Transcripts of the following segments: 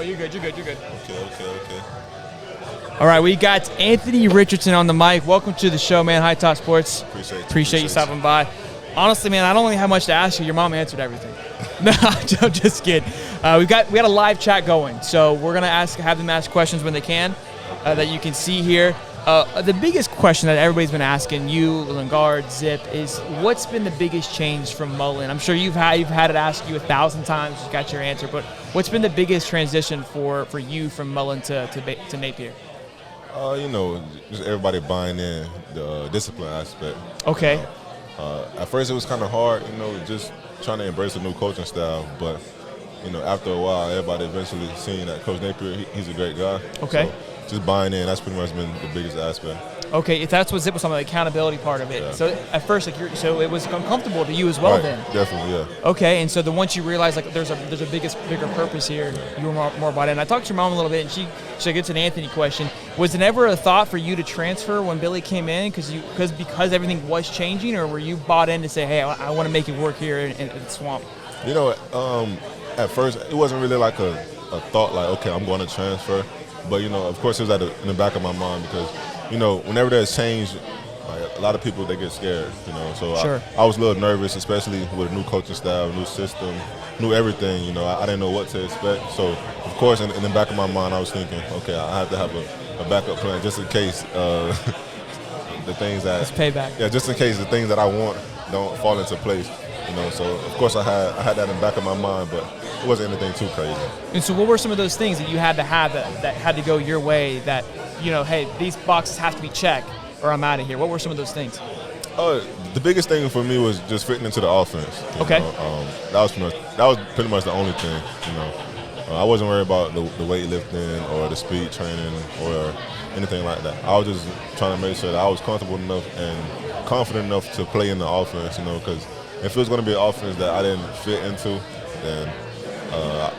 Oh, you're good. Okay. All right, we got Anthony Richardson on the mic. Welcome to the show, man. Hightop Sports. Appreciate you stopping by. Honestly, man, I don't really have much to ask you. Your mom answered everything. No, I'm just kidding. We got a live chat going, so we're gonna have them ask questions when they can that you can see here. The biggest question that everybody's been asking you, Lingard, Zip, is what's been the biggest change from Mullen? I'm sure you've had it asked you 1,000 times. You got your answer, but what's been the biggest transition for you from Mullen to Napier? Just everybody buying in the discipline aspect. Okay. At first, it was kind of hard, just trying to embrace a new coaching style. But, after a while, everybody eventually seeing that Coach Napier, he's a great guy. Okay. So just buying in, that's pretty much been the biggest aspect. Okay, if that's what Zip was talking about, the accountability part of it. Yeah. So at first, so it was uncomfortable to you as well, right. then. Definitely, yeah. Okay, and so once you realize there's a bigger purpose here, you were more about it. And I talked to your mom a little bit, and she gets an Anthony question. Was it ever a thought for you to transfer when Billy came in because everything was changing, or were you bought in to say, hey, I want to make it work here in the Swamp? At first, it wasn't really like a thought like, okay, I'm going to transfer. But, of course, it was in the back of my mind because, whenever there's change, like, a lot of people, they get scared, So sure. I was a little nervous, especially with a new coaching style, new system, new everything, I didn't know what to expect. So, of course, in the back of my mind, I was thinking, okay, I have to have a backup plan just in case the things that – it's payback. Yeah, just in case the things that I want don't fall into place. So of course I had that in the back of my mind, but it wasn't anything too crazy. And so what were some of those things that you had to have that had to go your way that, hey, these boxes have to be checked or I'm out of here? What were some of those things? The biggest thing for me was just fitting into the offense. Okay. That was pretty much the only thing, I wasn't worried about the weightlifting or the speed training or anything like that. I was just trying to make sure that I was comfortable enough and confident enough to play in the offense, because if it was going to be an offense that I didn't fit into, then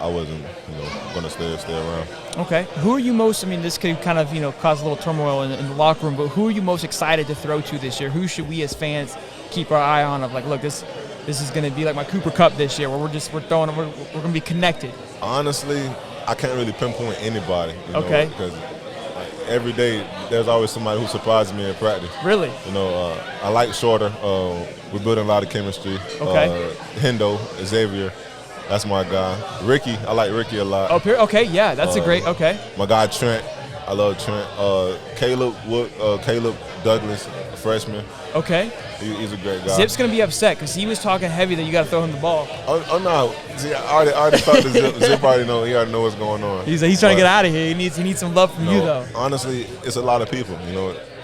I wasn't, going to stay around. Okay. Who are you most? This could kind of, cause a little turmoil in the locker room. But who are you most excited to throw to this year? Who should we as fans keep our eye on? Of like, look, this is going to be like my Cooper Cup this year, where we're going to be connected. Honestly, I can't really pinpoint anybody. Okay. Because every day there's always somebody who surprises me in practice. Really? I like Shorter. We're building a lot of chemistry. Okay. Hendo, Xavier, that's my guy. Ricky, I like Ricky a lot. Okay, yeah, that's a great. Okay. My guy Trent, I love Trent. Caleb Douglas, a freshman. Okay. He's a great guy. Zip's gonna be upset because he was talking heavy that you got to throw him the ball. Oh no! See, I already talked to Zip. Zip already know. He already know what's going on. He's trying to get out of here. He needs some love from you though. Honestly, it's a lot of people.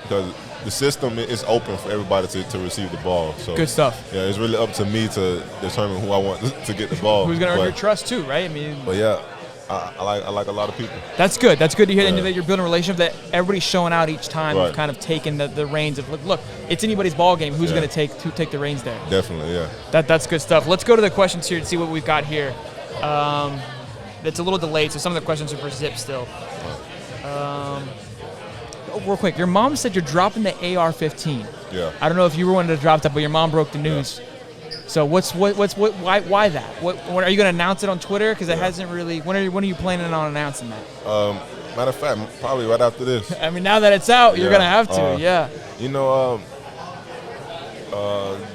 Because the system is open for everybody to receive the ball. So good stuff. Yeah, it's really up to me to determine who I want to get the ball. Who's gonna earn your trust too, right? But yeah. I like a lot of people. That's good. That's good to hear that you're building a relationship that everybody's showing out each time. Right. You've kind of taken the reins of look, it's anybody's ball game. Who's going to take the reins there? Definitely, yeah. That's good stuff. Let's go to the questions here to see what we've got here. It's a little delayed, so some of the questions are for Zip still. Real quick, your mom said you're dropping the AR-15. Yeah. I don't know if you were one to drop that, but your mom broke the news. Yeah. So why that? What are you going to announce it on Twitter? Because it hasn't really. When are you planning on announcing that? Matter of fact, probably right after this. Now that it's out, you're going to have to. Yeah.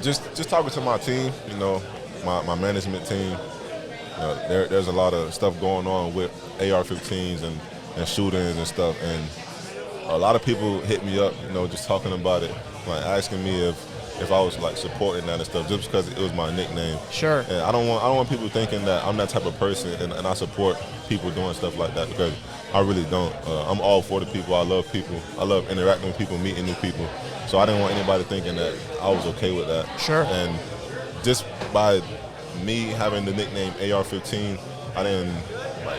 Just talking to my team. My management team. There's a lot of stuff going on with AR-15s and shootings and stuff, and a lot of people hit me up. Just talking about it, like asking me if I was like supporting that and stuff, just because it was my nickname. Sure. And I don't want people thinking that I'm that type of person and I support people doing stuff like that, because I really don't. I'm all for the people. I love people. I love interacting with people, meeting new people. So I didn't want anybody thinking that I was okay with that. Sure. And just by me having the nickname AR-15, I didn't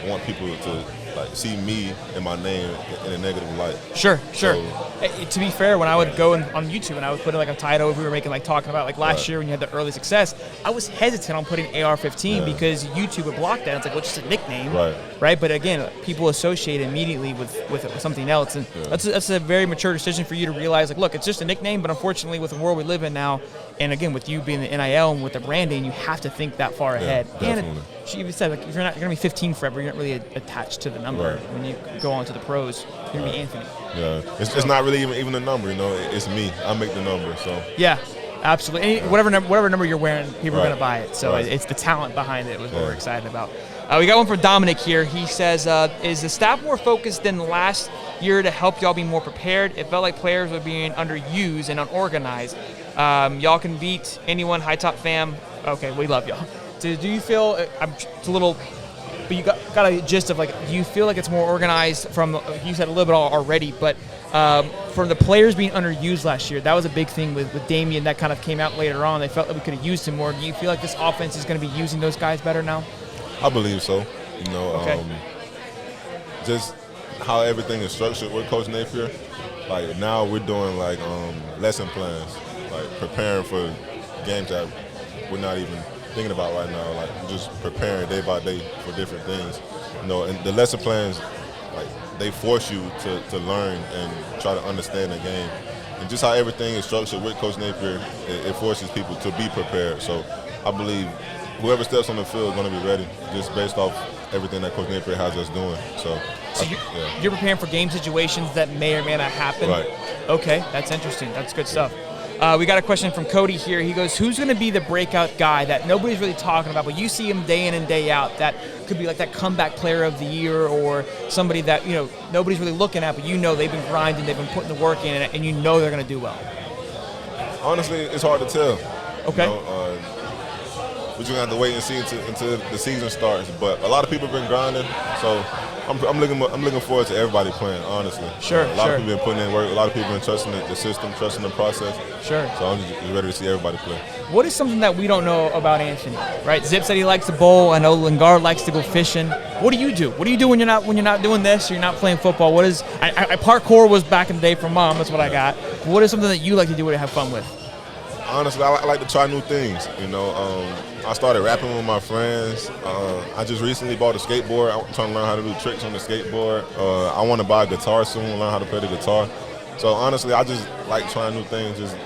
want people to see me and my name in a negative light. Sure. To be fair, when I would go on YouTube and I would put a title, if we were making talking about last year when you had the early success, I was hesitant on putting AR-15 because YouTube would block that. It's well, it's just a nickname, right? But again, people associate immediately with something else, and that's a very mature decision for you to realize look, it's just a nickname, but unfortunately with the world we live in now, And again, with you being the NIL and with the branding, you have to think that far ahead. Definitely. And she even said, like, if you're going to be 15 forever, you're not really attached to the number. Right. When you go on to the pros, you're going to be Anthony. Yeah, it's not really even a number, it's me. I make the number, so. Yeah, absolutely. And whatever number you're wearing, people are going to buy it. So Right. it's the talent behind it was what we're excited about. We got one from Dominic here. He says, is the staff more focused than last year to help y'all be more prepared? It felt like players were being underused and unorganized. Y'all can beat anyone, Hightop fam. Okay, we love y'all. Do you feel, it's a little, but you got a gist of, like, do you feel like it's more organized from, you said a little bit already, but from the players being underused last year, that was a big thing with Damian that kind of came out later on. They felt that we could have used him more. Do you feel like this offense is going to be using those guys better now? I believe so. Just how everything is structured with Coach Napier. Like now we're doing like lesson plans, like preparing for games that we're not even thinking about right now. Like we're just preparing day by day for different things. And the lesson plans, like they force you to learn and try to understand the game. And just how everything is structured with Coach Napier, it forces people to be prepared. So I believe whoever steps on the field is going to be ready, just based off everything that Coach Napier has us doing. So you're preparing for game situations that may or may not happen? Right. Okay, that's interesting. That's good stuff. We got a question from Cody here. He goes, who's going to be the breakout guy that nobody's really talking about, but you see him day in and day out that could be like that comeback player of the year or somebody that, nobody's really looking at, but they've been grinding, they've been putting the work in, and they're going to do well? Honestly, it's hard to tell. Okay. We're just going to have to wait and see until the season starts. But a lot of people have been grinding, so I'm looking forward to everybody playing, honestly. Sure, a lot of people have been putting in work. A lot of people have been trusting the system, trusting the process. Sure. So I'm just ready to see everybody play. What is something that we don't know about Anthony, right? Zip said he likes to bowl. I know Lingard likes to go fishing. What do you do? What do you do when you're not doing this or you're not playing football? What is I parkour was back in the day from Mom. That's what I got. What is something that you like to do to have fun with? Honestly, I like to try new things. I started rapping with my friends. I just recently bought a skateboard. I'm trying to learn how to do tricks on the skateboard. I want to buy a guitar soon, learn how to play the guitar. So honestly, I just like trying new things, just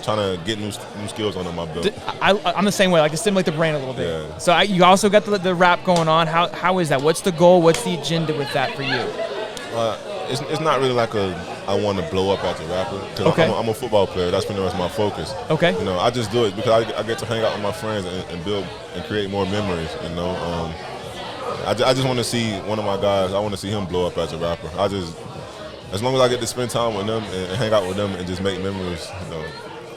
trying to get new skills under my belt. I'm the same way. I like to stimulate the brain a little bit. Yeah. So you also got the rap going on. How is that? What's the goal? What's the agenda with that for you? It's not really like I want to blow up as a rapper, because Okay. I'm a football player. That's pretty much my focus. Okay. I just do it because I get to hang out with my friends and build and create more memories. I just want to see one of my guys. I want to see him blow up as a rapper. As long as I get to spend time with them and hang out with them and just make memories,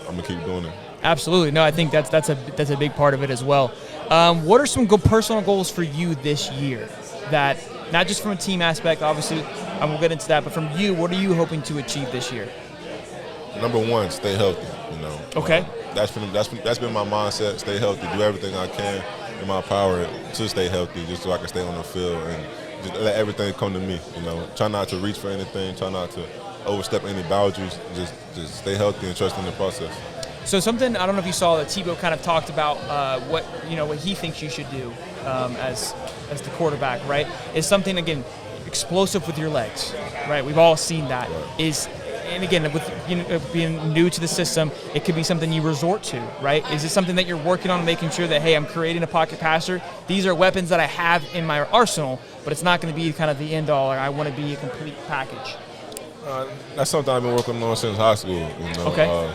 I'm gonna keep doing it. Absolutely. No, I think that's a big part of it as well. What are some good personal goals for you this year? That not just from a team aspect, obviously, and we'll get into that, but from you, what are you hoping to achieve this year? Number one, stay healthy. Okay. That's been my mindset. Stay healthy. Do everything I can in my power to stay healthy, just so I can stay on the field and just let everything come to me. Try not to reach for anything. Try not to overstep any boundaries. Just stay healthy and trust in the process. So something, I don't know if you saw that Tebow kind of talked about what he thinks you should do as the quarterback, right? Is something, again, explosive with your legs, right? We've all seen that. Right. And again, with being new to the system, it could be something you resort to, right? Is it something that you're working on, making sure that, hey, I'm creating a pocket passer. These are weapons that I have in my arsenal, but it's not going to be kind of the end all. Or I want to be a complete package. That's something I've been working on since high school. Okay.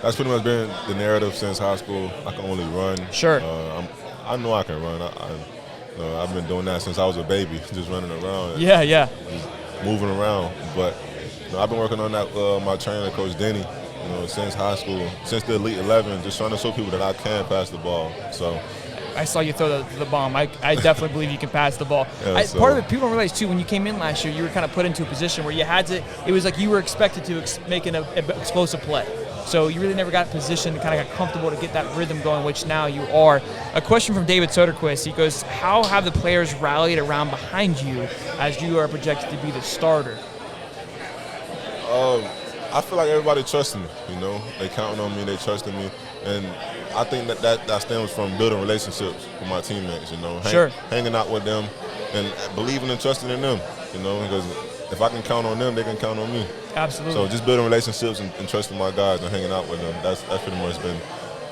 That's pretty much been the narrative since high school. I can only run. Sure. I know I can run. I've been doing that since I was a baby, just running around. Yeah. Just moving around. But I've been working on that with my trainer, Coach Denny, since high school, since the Elite 11, just trying to show people that I can pass the ball. So I saw you throw the bomb. I definitely believe you can pass the ball. Yeah, Part of it, people don't realize, too, when you came in last year, you were kind of put into a position where you had to – it was like you were expected to make an explosive play. So you really never got positioned, kind of got comfortable to get that rhythm going, which now you are. A question from David Soderquist. He goes, how have the players rallied around behind you as you are projected to be the starter? I feel like everybody trusts me, They counting on me, they trusting me. And I think that stems from building relationships with my teammates, Sure. Hanging out with them and believing and trusting in them, because if I can count on them, they can count on me. Absolutely. So just building relationships and trusting my guys and hanging out with them, that's pretty much been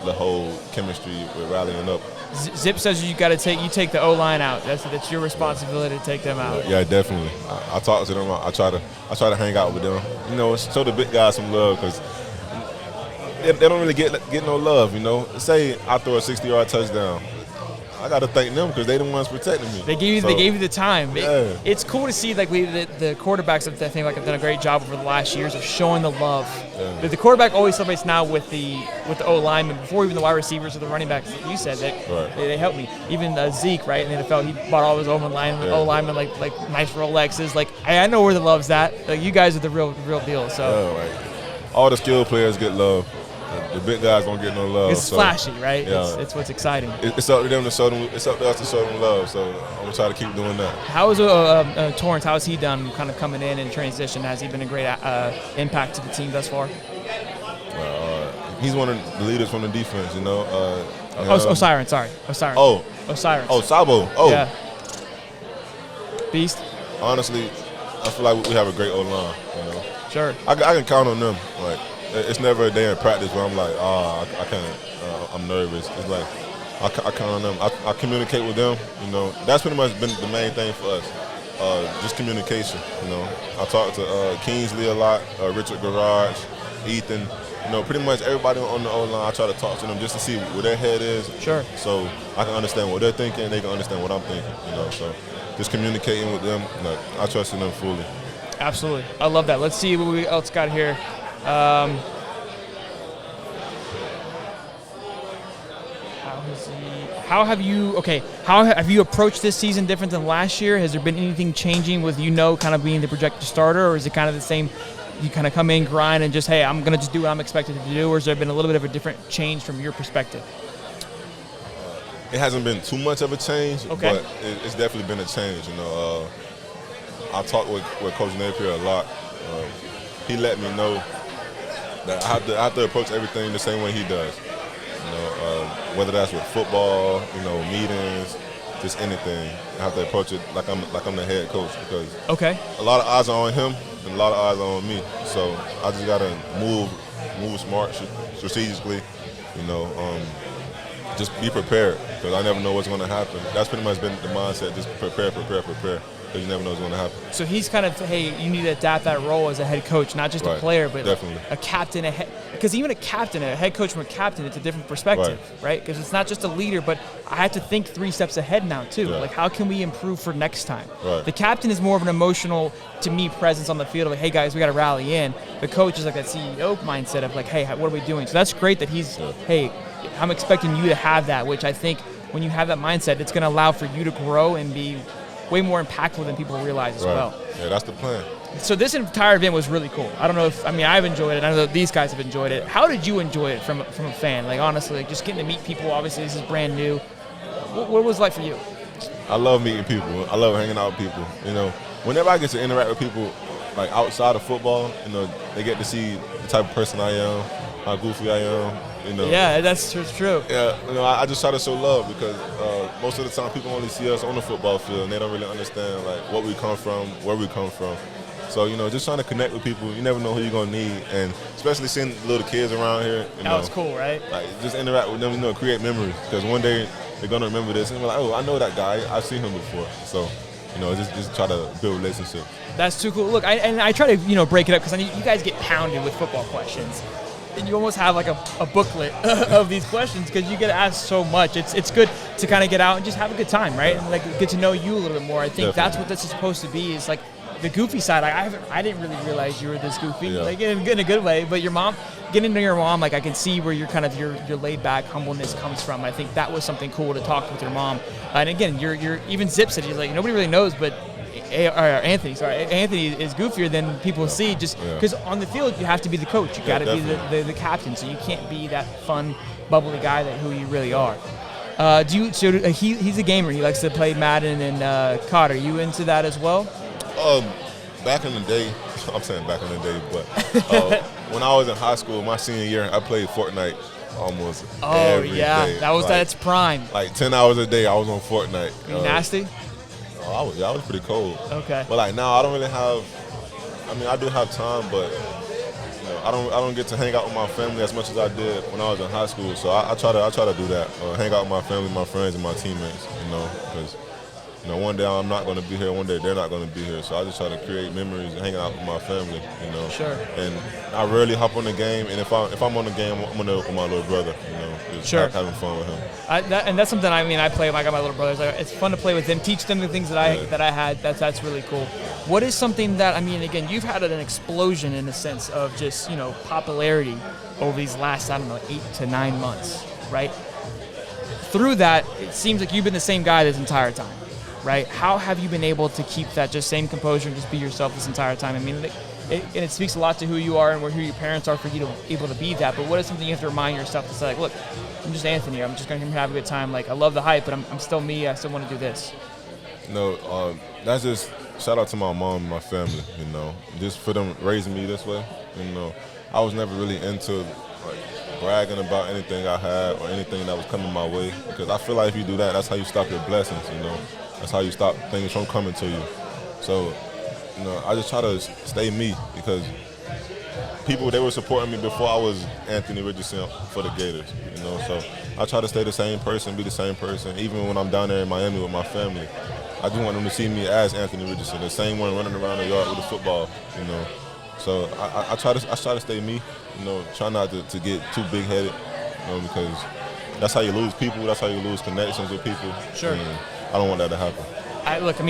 the whole chemistry with rallying up. Zip says you take the O-line out. That's your responsibility to take them out. Yeah, definitely. I talk to them. I try to hang out with them. You know, show the big guys some love because they don't really get no love. You know, say I throw a 60-yard touchdown. I got to thank them because they the ones protecting me. They gave you the time. Yeah. It's cool to see the quarterbacks. I think have done a great job over the last years of showing the love. Yeah. The quarterback always celebrates now with the O lineman before even the wide receivers or the running backs. You said that they helped me. Even Zeke, right, in the NFL, he bought all of his O linemen like nice Rolexes. Like I know where the love's at. Like you guys are the real deal. So all the skilled players get love. The big guys don't get no love. It's flashy, right? Yeah. It's what's exciting. It's up to them to show them. It's up to us to show them love. So I'm gonna try to keep doing that. How is Torrance? How has he done, kind of coming in and transition? Has he been a great impact to the team thus far? He's one of the leaders from the defense. You know. Osiris. Sorry. Osiris. Osiris. Oh, Sabo. Oh. Yeah. Beast. Honestly, I feel like we have a great O-line. You know. Sure. I can count on them. Like. It's never a day in practice where I'm like, I can't, I'm nervous. It's like, I count on them. I communicate with them, you know. That's pretty much been the main thing for us, just communication, you know. I talk to Kingsley a lot, Richard Garage, Ethan, you know, pretty much everybody on the O-line. I try to talk to them just to see where their head is. Sure. So I can understand what they're thinking, they can understand what I'm thinking, you know. So just communicating with them, like, I trust in them fully. Absolutely. I love that. Let's see what we else got here. How have you approached this season different than last year? Has there been anything changing with kind of being the projected starter, or is it kind of the same? You kind of come in, grind, and just, hey, I'm going to just do what I'm expected to do, or has there been a little bit of a different change from your perspective? It hasn't been too much of a change, okay. But it's definitely been a change. You know, I talk with Coach Napier a lot. He let me know that I have to approach everything the same way he does. You know, whether that's with football, you know, meetings, just anything. I have to approach it like I'm the head coach because a lot of eyes are on him and a lot of eyes are on me. So I just gotta move smart, strategically. You know, just be prepared because I never know what's going to happen. That's pretty much been the mindset. Just prepare. Because you never know what's going to happen. So he's kind of, hey, you need to adapt that role as a head coach, not just a player, but a captain. Because even a head coach from a captain, it's a different perspective, right? Because it's not just a leader, but I have to think 3 steps ahead now, too. Yeah. Like, how can we improve for next time? Right. The captain is more of an emotional, to me, presence on the field of, like, hey, guys, we got to rally in. The coach is like that CEO mindset of, like, hey, what are we doing? So that's great that he's, hey, I'm expecting you to have that, which I think when you have that mindset, it's going to allow for you to grow and be way more impactful than people realize as well. Yeah, that's the plan. So this entire event was really cool. I don't know I've enjoyed it. I know that these guys have enjoyed it. How did you enjoy it from a fan? Like, honestly, like just getting to meet people. Obviously, this is brand new. What was it like for you? I love meeting people. I love hanging out with people. You know, whenever I get to interact with people, like outside of football, you know, they get to see the type of person I am, how goofy I am. You know. Yeah, that's true. Yeah, you know, I just try to show love because most of the time people only see us on the football field and they don't really understand like what we come from, where we come from. So, you know, just trying to connect with people. You never know who you're going to need, and especially seeing little kids around here. You know, that was cool, right? Like, just interact with them, you know, create memories because one day they're going to remember this and be like, oh, I know that guy. I've seen him before. So, you know, just try to build relationships. That's too cool. Look, I try to, break it up because you guys get pounded with football questions. And you almost have like a booklet of these questions because you get asked so much. It's good to kind of get out and just have a good time, right? And like get to know you a little bit more. I think that's what this is supposed to be. Is like the goofy side. I didn't really realize you were this goofy, like in a good way. But your mom, getting to know your mom, like I can see where your kind of your laid back humbleness comes from. I think that was something cool to talk with your mom. And again, you're even Zip said he's like nobody really knows, but. Anthony is goofier than people see just because on the field you have to be the coach. You got to be the captain, so you can't be that fun, bubbly guy who you really are. He's a gamer. He likes to play Madden and COD. Are you into that as well? Back in the day, I'm saying back in the day, but when I was in high school, my senior year, I played Fortnite almost every day. That was its prime. Like 10 hours a day, I was on Fortnite. You nasty? I was pretty cold. Okay. But like now, I don't really have. I mean, I do have time, but you know, I don't get to hang out with my family as much as I did when I was in high school. So I try to do that. Hang out with my family, my friends, and my teammates. Because one day I'm not going to be here, one day they're not going to be here. So I just try to create memories and hanging out with my family. Sure. And I rarely hop on the game, and if I'm on the game, I'm on there with my little brother. Just sure. Having fun with him. And that's something I play. I got my little brothers. It's fun to play with them, teach them the things that I had. That's really cool. What is something that again, you've had an explosion in the sense of just popularity over these last 8 to 9 months, right? Through that, it seems like you've been the same guy this entire time, right? How have you been able to keep that just same composure and just be yourself this entire time? It speaks a lot to who you are and who your parents are for you to be able to be that. But what is something you have to remind yourself to say, look, I'm just Anthony. I'm just going to have a good time. I love the hype, but I'm still me. I still want to do this. That's just shout out to my mom and my family. Just for them raising me this way. I was never really into bragging about anything I had or anything that was coming my way, because I feel like if you do that, that's how you stop your blessings. That's how you stop things from coming to you. So. I just try to stay me, because people, they were supporting me before I was Anthony Richardson for the Gators, So I try to stay the same person, be the same person, even when I'm down there in Miami with my family. I just want them to see me as Anthony Richardson, the same one running around the yard with the football, So I try to stay me, try not to get too big-headed, because that's how you lose people, that's how you lose connections with people. Sure. And I don't want that to happen.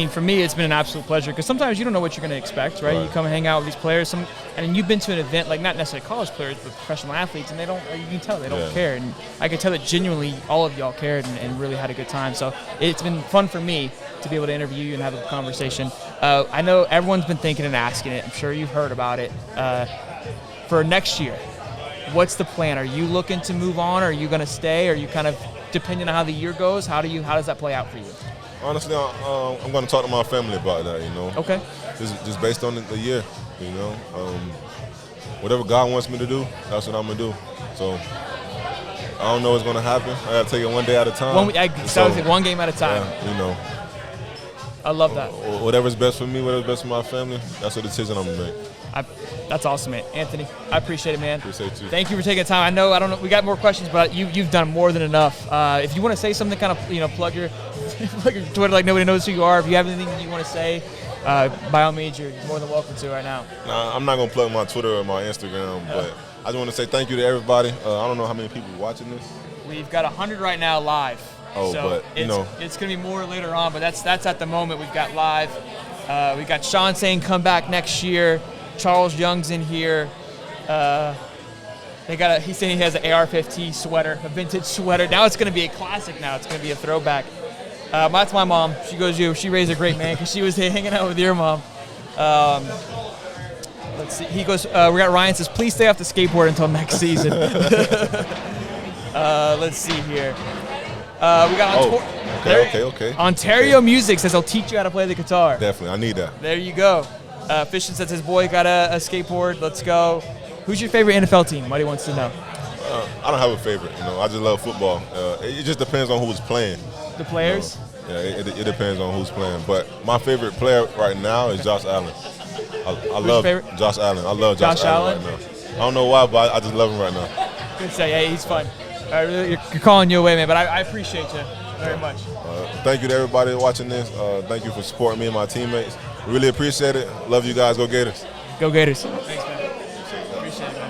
For me, it's been an absolute pleasure, because sometimes you don't know what you're going to expect, right? You come and hang out with these players, and you've been to an event, not necessarily college players, but professional athletes, and you can tell they don't care. And I can tell that genuinely all of y'all cared and really had a good time. So it's been fun for me to be able to interview you and have a conversation. I know everyone's been thinking and asking it. I'm sure you've heard about it. For next year, what's the plan? Are you looking to move on? Are you going to stay? Are you kind of, depending on how the year goes, how does that play out for you? Honestly, I'm going to talk to my family about that, Okay. Just based on the year, Whatever God wants me to do, that's what I'm going to do. So I don't know what's going to happen. I got to take it one day at a time. One game at a time. Yeah, I love that. Whatever's best for me, whatever's best for my family, that's the decision I'm going to make. That's awesome, man. Anthony, I appreciate it, man. Appreciate you. Thank you for taking the time. I don't know, we got more questions, but you've done more than enough. If you want to say something, kind of, plug your Twitter like nobody knows who you are. If you have anything that you want to say, by all means, you're more than welcome to right now. Nah, I'm not going to plug my Twitter or my Instagram, but I just want to say thank you to everybody. I don't know how many people are watching this. We've got 100 right now live. It's going to be more later on, but that's at the moment. We've got live. We got Sean saying come back next year. Charles Young's in here. He's saying he has an AR-15 sweater, a vintage sweater. Now it's going to be a classic. Now it's going to be a throwback. That's my mom. She goes, she raised a great man, because she was hanging out with your mom. Let's see. He goes, we got Ryan says, please stay off the skateboard until next season. Let's see here. We got okay. Ontario Music says, I'll teach you how to play the guitar. Definitely. I need that. There you go. Fishing says his boy got a skateboard. Let's go. Who's your favorite NFL team? What he wants to know. I don't have a favorite. I just love football. It just depends on who's playing. The players? It depends on who's playing. But my favorite player right now is Josh Allen. I love Josh Allen. I love Josh Allen right now. I don't know why, but I just love him right now. Good to say. Yeah, he's fun. You're calling you away, man, but I appreciate you very much. Thank you to everybody watching this. Thank you for supporting me and my teammates. Really appreciate it. Love you guys. Go Gators. Go Gators. Thanks, man.